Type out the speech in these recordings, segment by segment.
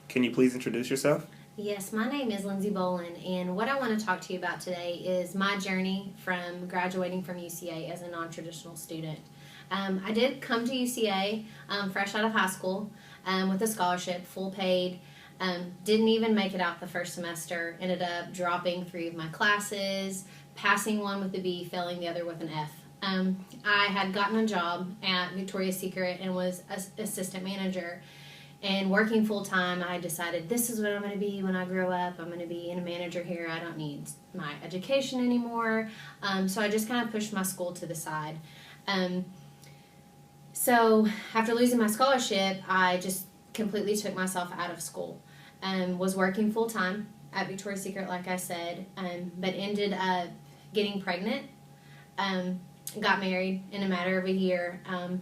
Can you please introduce yourself? Yes, my name is Lindsey Bolin, and what I want to talk to you about today is my journey from graduating from UCA as a non-traditional student. I did come to UCA fresh out of high school with a scholarship, full paid. Didn't even make it out the first semester. Ended up dropping 3 of my classes, passing one with a B, failing the other with an F. I had gotten a job at Victoria's Secret and was assistant manager. And working full-time, I decided this is what I'm going to be when I grow up. I'm going to be a manager here. I don't need my education anymore. So I just kind of pushed my school to the side. So after losing my scholarship, I just completely took myself out of school. Was working full-time at Victoria's Secret, like I said, but ended up getting pregnant. Got married in a matter of a year.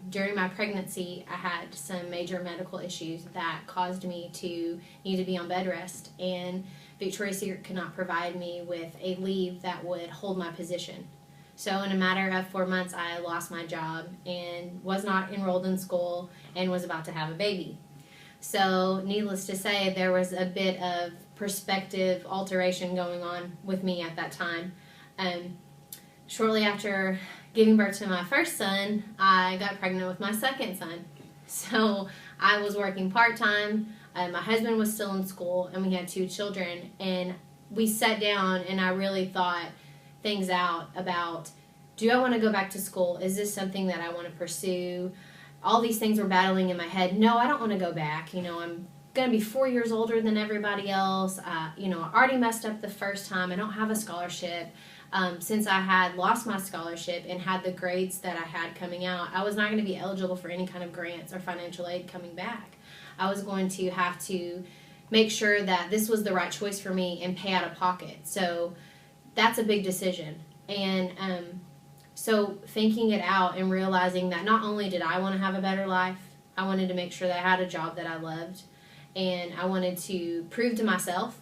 During my pregnancy, I had some major medical issues that caused me to need to be on bed rest, and Victoria's Secret could not provide me with a leave that would hold my position. So in a matter of 4 months, I lost my job and was not enrolled in school and was about to have a baby. So needless to say, there was a bit of perspective alteration going on with me at that time. Shortly after giving birth to my first son, I got pregnant with my second son. So I was working part-time, my husband was still in school, and we had 2 children. And we sat down and I really thought things out about, do I want to go back to school? Is this something that I want to pursue? All these things were battling in my head. No, I don't want to go back. I'm going to be 4 years older than everybody else. I already messed up the first time. I don't have a scholarship. Since I had lost my scholarship and had the grades that I had coming out, I was not going to be eligible for any kind of grants or financial aid coming back. I was going to have to make sure that this was the right choice for me and pay out of pocket. So that's a big decision. And so thinking it out and realizing that not only did I want to have a better life, I wanted to make sure that I had a job that I loved, and I wanted to prove to myself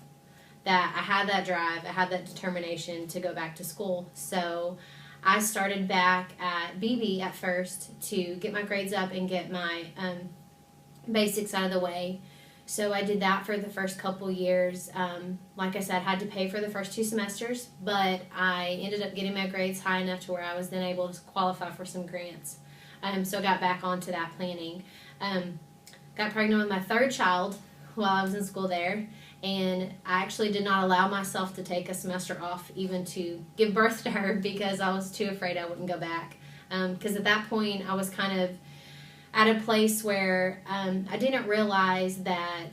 that I had that drive, I had that determination to go back to school. So I started back at BB at first to get my grades up and get my basics out of the way. So I did that for the first couple years. Like I said, had to pay for the first 2 semesters, but I ended up getting my grades high enough to where I was then able to qualify for some grants. So I got back onto that planning. Got pregnant with my 3rd child while I was in school there, and I actually did not allow myself to take a semester off even to give birth to her because I was too afraid I wouldn't go back. Because at that point I was kind of at a place where I didn't realize that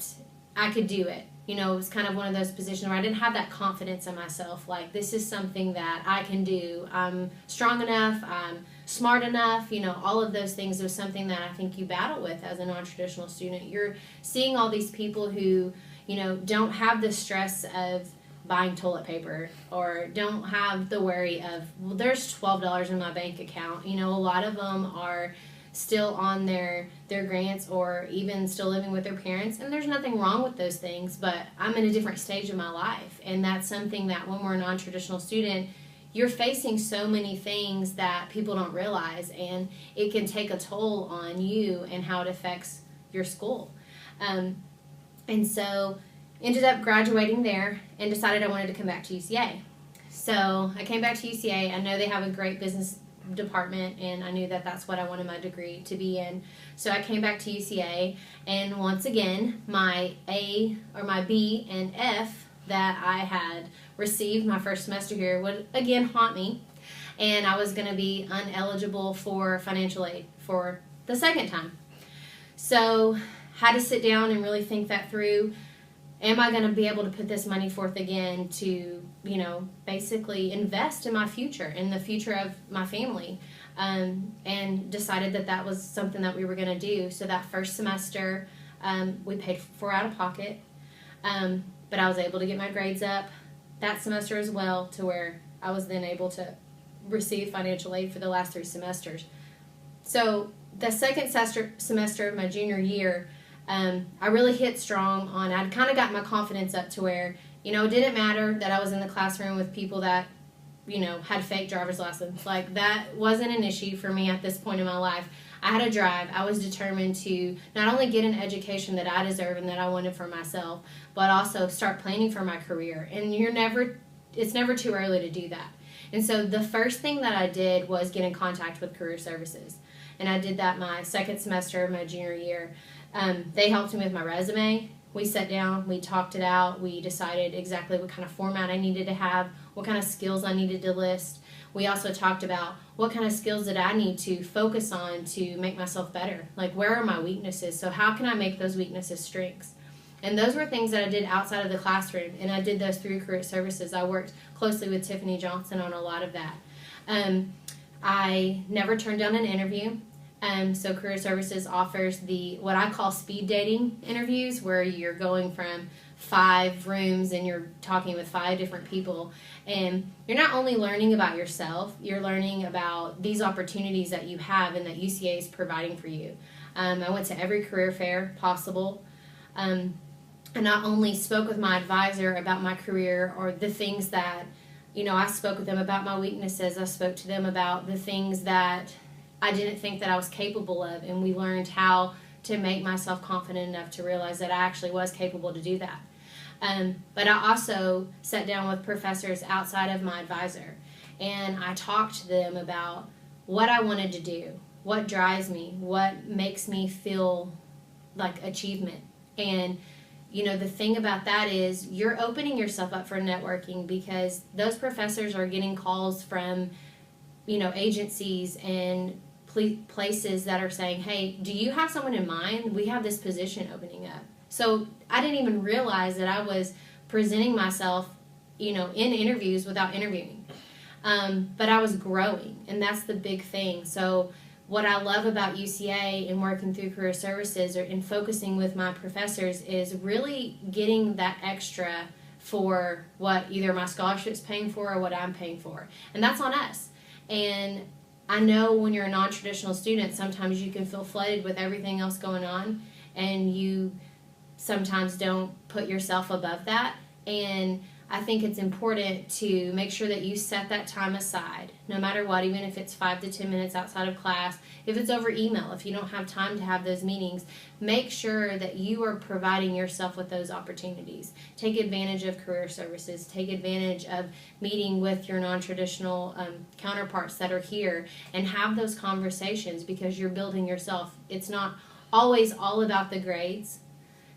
I could do it. It was kind of one of those positions where I didn't have that confidence in myself, like this is something that I can do. I'm strong enough, I'm smart enough, all of those things. Was something that I think you battle with as a non-traditional student. You're seeing all these people who, don't have the stress of buying toilet paper or don't have the worry of, well, there's $12 in my bank account. A lot of them are still on their grants or even still living with their parents, and there's nothing wrong with those things, but I'm in a different stage of my life, and that's something that when we're a non-traditional student, you're facing so many things that people don't realize, and it can take a toll on you and how it affects your school. And so ended up graduating there and decided I wanted to come back to UCA. So I came back to UCA. I know they have a great business department, and I knew that that's what I wanted my degree to be in. So I came back to UCA, and once again, my A or my B and F that I had received my first semester here would again haunt me, and I was going to be ineligible for financial aid for the second time. So had to sit down and really think that through. Am I going to be able to put this money forth again to, basically invest in my future, in the future of my family? And decided that that was something that we were going to do. So that first semester, we paid for out of pocket, but I was able to get my grades up that semester as well, to where I was then able to receive financial aid for the last 3 semesters. So the second semester of my junior year, I really hit strong on, I'd kind of got my confidence up to where, it didn't matter that I was in the classroom with people that, had fake driver's license. Like, that wasn't an issue for me at this point in my life. I had a drive. I was determined to not only get an education that I deserve and that I wanted for myself, but also start planning for my career. And it's never too early to do that. And so the first thing that I did was get in contact with Career Services. And I did that my second semester of my junior year. They helped me with my resume. We sat down, we talked it out, we decided exactly what kind of format I needed to have, what kind of skills I needed to list. We also talked about what kind of skills did I need to focus on to make myself better. Like, where are my weaknesses? So how can I make those weaknesses strengths? And those were things that I did outside of the classroom, and I did those through Career Services. I worked closely with Tiffany Johnson on a lot of that. I never turned down an interview. So Career Services offers what I call speed dating interviews, where you're going from 5 rooms and you're talking with 5 different people. And you're not only learning about yourself, you're learning about these opportunities that you have and that UCA is providing for you. I went to every career fair possible. I not only spoke with my advisor about my career or the things that, I spoke with them about my weaknesses. I spoke to them about the things that I didn't think that I was capable of, and we learned how to make myself confident enough to realize that I actually was capable to do that. But I also sat down with professors outside of my advisor, and I talked to them about what I wanted to do, what drives me, what makes me feel like achievement. And the thing about that is you're opening yourself up for networking, because those professors are getting calls from, agencies and places that are saying, hey, do you have someone in mind? We have this position opening up. So I didn't even realize that I was presenting myself, in interviews without interviewing. But I was growing, and that's the big thing. So what I love about UCA and working through Career Services and focusing with my professors is really getting that extra for what either my scholarship's paying for or what I'm paying for. And that's on us. And I know when you're a non-traditional student, sometimes you can feel flooded with everything else going on, and you sometimes don't put yourself above that. And I think it's important to make sure that you set that time aside, no matter what, even if it's 5 to 10 minutes outside of class, if it's over email, if you don't have time to have those meetings, make sure that you are providing yourself with those opportunities. Take advantage of Career Services. Take advantage of meeting with your non-traditional counterparts that are here, and have those conversations, because you're building yourself. It's not always all about the grades.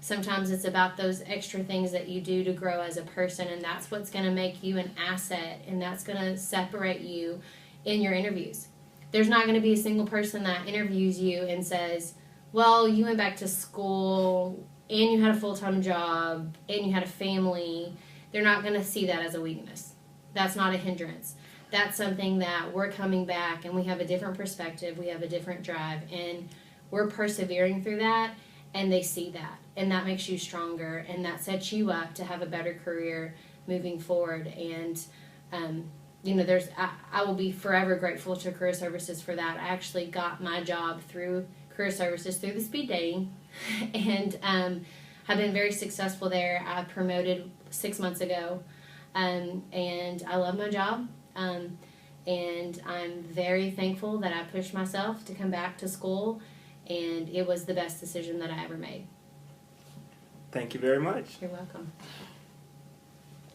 Sometimes it's about those extra things that you do to grow as a person, and that's what's going to make you an asset, and that's going to separate you in your interviews. There's not going to be a single person that interviews you and says, well, you went back to school, and you had a full-time job, and you had a family. They're not going to see that as a weakness. That's not a hindrance. That's something that we're coming back, and we have a different perspective, we have a different drive, and we're persevering through that, and they see that. And that makes you stronger, and that sets you up to have a better career moving forward. And, I will be forever grateful to Career Services for that. I actually got my job through Career Services, through the speed dating, and have been very successful there. I promoted 6 months ago, and I love my job. And I'm very thankful that I pushed myself to come back to school, and it was the best decision that I ever made. Thank you very much. You're welcome.